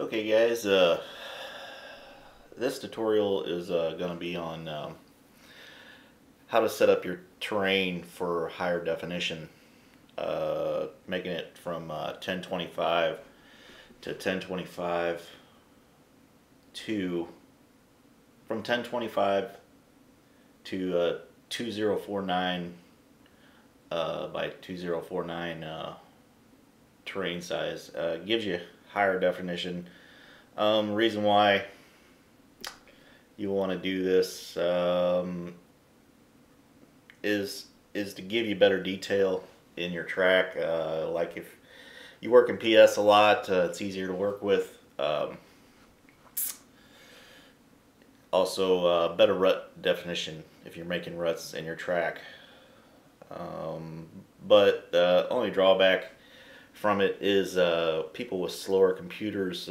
Okay guys, this tutorial is going to be on how to set up your terrain for higher definition, making it from 1025 to 1025 to from 1025 to 2049 by 2049 terrain size. Gives you higher definition. Reason why you want to do this is to give you better detail in your track. Like if you work in PS a lot, it's easier to work with. Also, better rut definition if you're making ruts in your track. But the only drawback from it is people with slower computers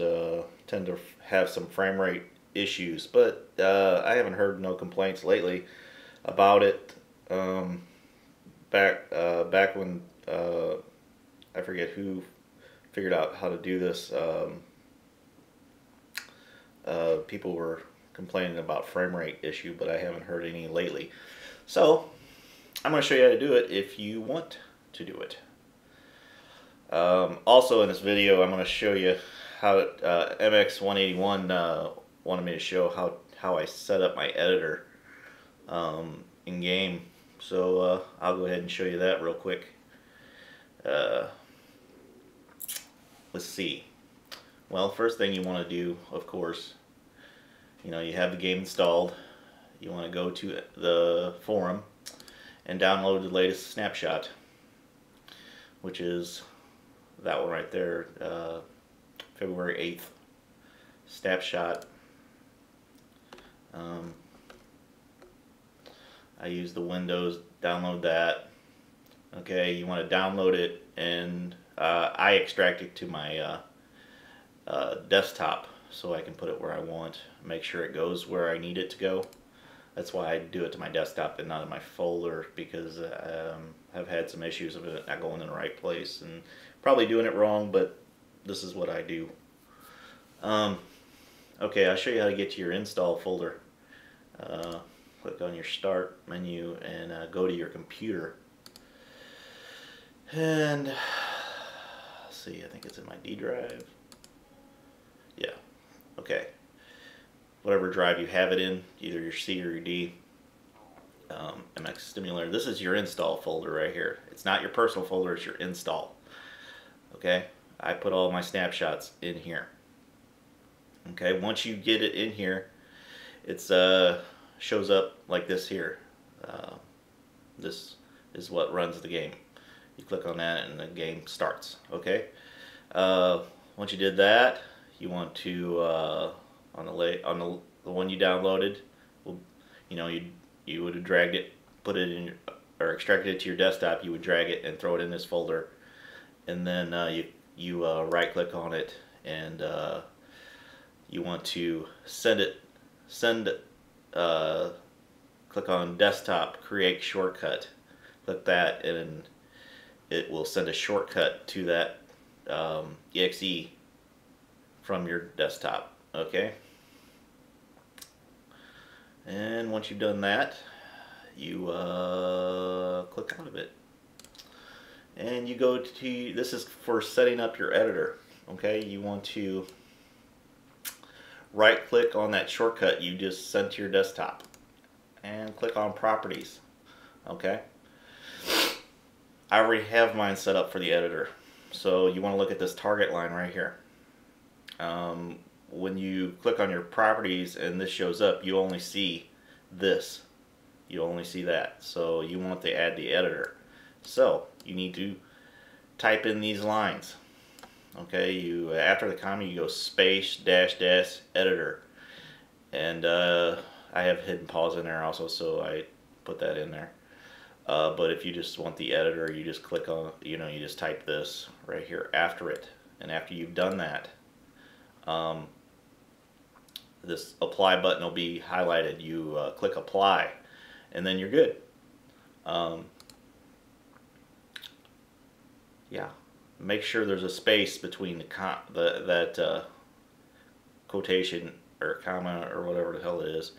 tend to have some frame rate issues. But I haven't heard no complaints lately about it. Back when I forget who figured out how to do this, people were complaining about frame rate issue, but I haven't heard any lately. So I'm going to show you how to do it if you want to do it. Also in this video I'm going to show you how MX181 wanted me to show how I set up my editor in game. So I'll go ahead and show you that real quick. Let's see. Well, first thing you want to do, of course, you have the game installed. You want to go to the forum and download the latest snapshot, which is that one right there, February 8th snapshot. I use the Windows, download that. Okay, you want to download it, and I extract it to my desktop so I can put it where I want, make sure it goes where I need it to go. That's why I do it to my desktop and not in my folder, because I've had some issues of it not going in the right place and probably doing it wrong, but this is what I do. Okay, I'll show you how to get to your install folder. Click on your start menu and go to your computer. And let's see, I think it's in my D drive. Yeah, okay. Whatever drive you have it in, either your C or your D. MX Stimulator. This is your install folder right here. It's not your personal folder, it's your install. Okay, I put all my snapshots in here. Okay, once you get it in here, it's shows up like this here. This is what runs the game. You click on that and the game starts. Okay, once you did that, you want to on the one you downloaded, you would have dragged it, put it in, or extracted it to your desktop. You would drag it and throw it in this folder, and then you right click on it, and you want to click on desktop, create shortcut. Click that, and it will send a shortcut to that exe from your desktop. Okay, and once you've done that, you click out of it, and you go to, this is for setting up your editor. Okay, you want to right click on that shortcut you just sent to your desktop and click on properties. Okay, I already have mine set up for the editor, so you want to look at this target line right here. When you click on your properties and this shows up, you only see this. You only see that. So you want to add the editor. So you need to type in these lines. Okay, you after the comma you go space dash dash editor, and I have hidden pause in there also, so I put that in there. But if you just want the editor, you just click on, you just type this right here after it, and after you've done that, this apply button will be highlighted. You click apply, and then you're good. Yeah, make sure there's a space between that quotation or comma or whatever the hell it is,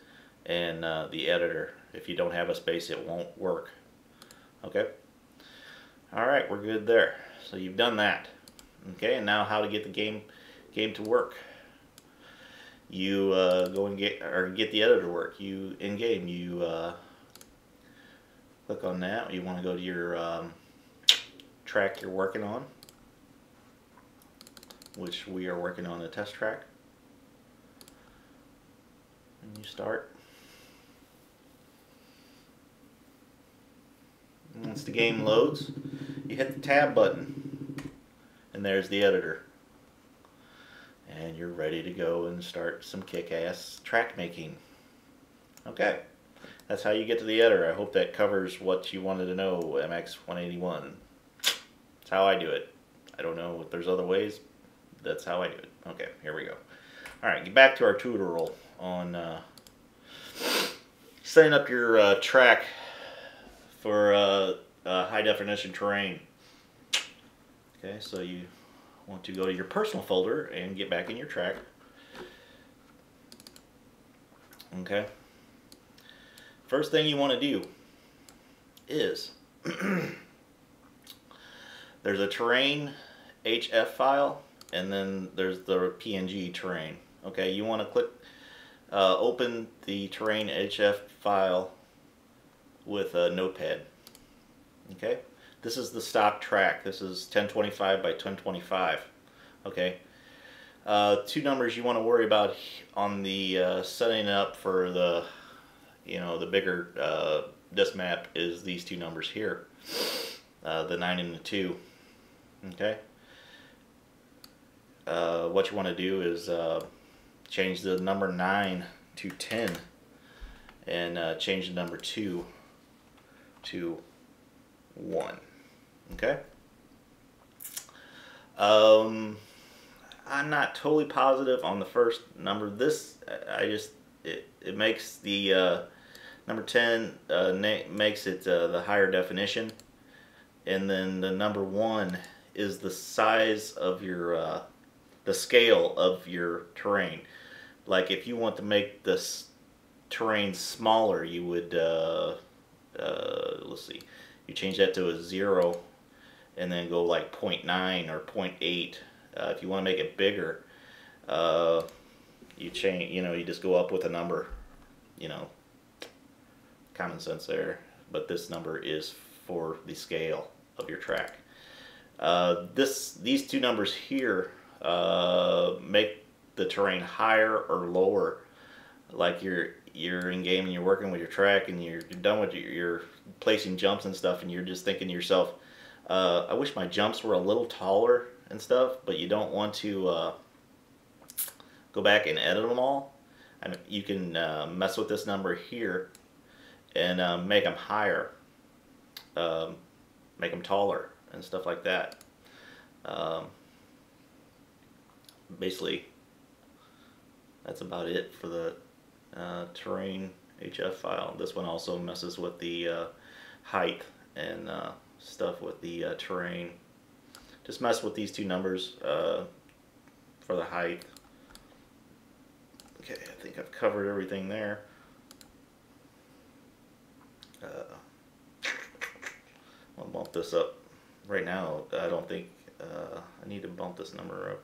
and the editor. If you don't have a space, it won't work. Okay? Alright, we're good there. So you've done that. Okay, and now how to get the game to work. You go and get the editor to work. You in game, you click on that. You want to go to your track you're working on, which we are working on a test track. And you start. And once the game loads, you hit the tab button, and there's the editor. And you're ready to go and start some kick-ass track making. Okay, that's how you get to the editor. I hope that covers what you wanted to know, MX181. That's how I do it. I don't know if there's other ways. That's how I do it. Okay, here we go. Alright, get back to our tutorial on setting up your track for high definition terrain. Okay, so you want to go to your personal folder and get back in your track. Okay. First thing you want to do is there's a terrain HF file, and then there's the PNG terrain. Okay, you want to click open the terrain HF file with a notepad. Okay, this is the stock track. This is 1025 by 1025. Okay, two numbers you want to worry about on the setting up for the the bigger disc map is these two numbers here, the 9 and the 2. Okay, what you want to do is change the number 9 to 10 and change the number 2 to 1. Okay. I'm not totally positive on the first number. This it makes the number 10 makes it the higher definition, and then the number 1 is the size of your the scale of your terrain. Like if you want to make this terrain smaller, you would let's see, you change that to a 0 and then go like 0.9 or 0.8. If you want to make it bigger, you change, you just go up with a number, common sense there, but this number is for the scale of your track. These two numbers here make the terrain higher or lower. Like you're in game and you're working with your track and you're done with you're placing jumps and stuff, and you're just thinking to yourself, I wish my jumps were a little taller and stuff, but you don't want to go back and edit them all. I mean, you can mess with this number here and make them higher, make them taller and stuff like that. Basically, that's about it for the terrain HF file. This one also messes with the height and stuff with the terrain. Just mess with these two numbers for the height. Okay, I think I've covered everything there. I'll bump this up. Right now, I don't think I need to bump this number up.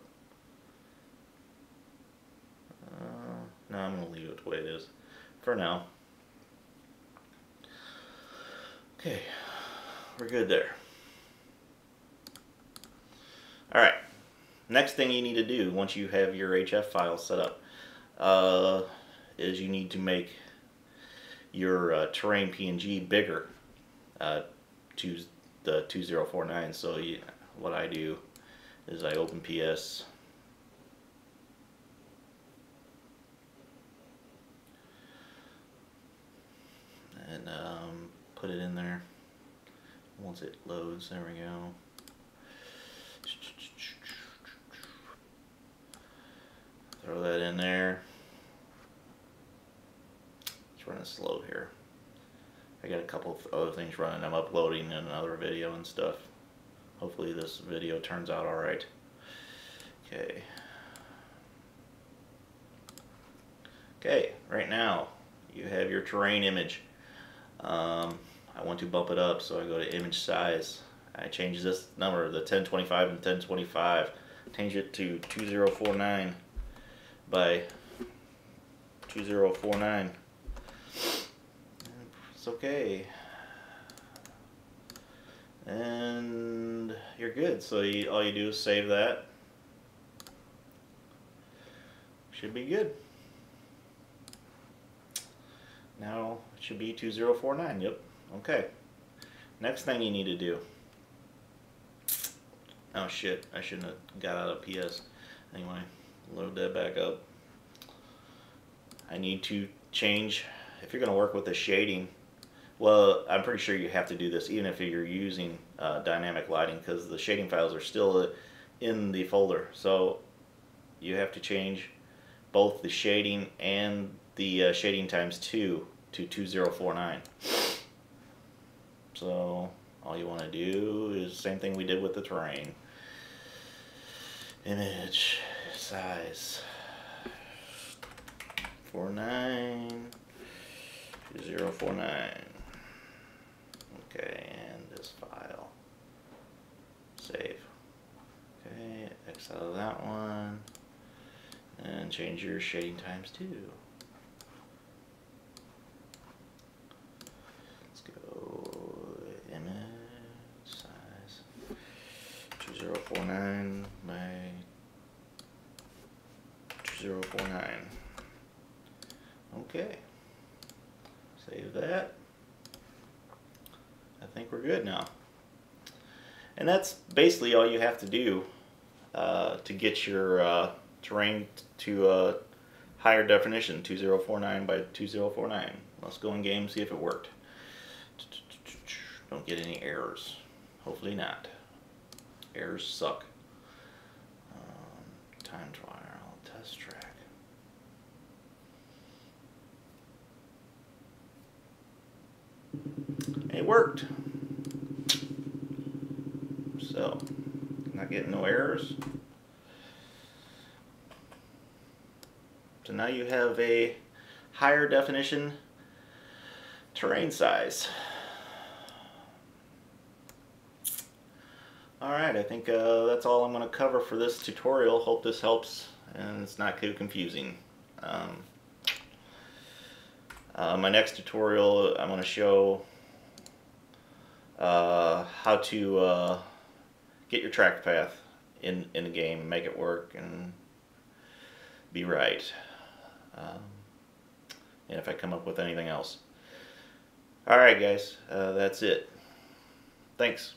No, I'm going to leave it the way it is for now. Okay, we're good there. Alright, next thing you need to do once you have your HF file set up is you need to make your terrain PNG bigger to the 2049. So what I do is I open PS, and put it in there. Once it loads, there we go. Throw that in there. It's running slow here. I got a couple of other things running. I'm uploading another video and stuff. Hopefully this video turns out alright. Okay. Okay, right now you have your terrain image. I want to bump it up, so I go to image size. I change this number, the 1025 and 1025. Change it to 2049 by 2049. It's okay. And you're good. So all you do is save that. Should be good. Now it should be 2049. Yep. Okay. Next thing you need to do. Oh shit, I shouldn't have got out of PS. Anyway, load that back up. I need to change, if you're going to work with the shading, well, I'm pretty sure you have to do this even if you're using dynamic lighting, because the shading files are still in the folder. So you have to change both the shading and the shading times 2 to 2049. So all you want to do is the same thing we did with the terrain. Image size 49 2049. Okay, and this file. Save. Okay, X out of that one. And change your shading times 2. Let's go image size 2049 by 2049. Okay. Save that. I think we're good now. And that's basically all you have to do to get your terrain to higher definition, 2049 by 2049. Let's go in game, see if it worked. Don't get any errors. Hopefully not. Errors suck. Time trial, test track. It worked. So, not getting no errors. So now you have a higher definition terrain size. Alright, I think that's all I'm going to cover for this tutorial. Hope this helps and it's not too confusing. My next tutorial, I'm going to show how to get your track path in the game, make it work and be right. And if I come up with anything else. Alright guys, that's it. Thanks.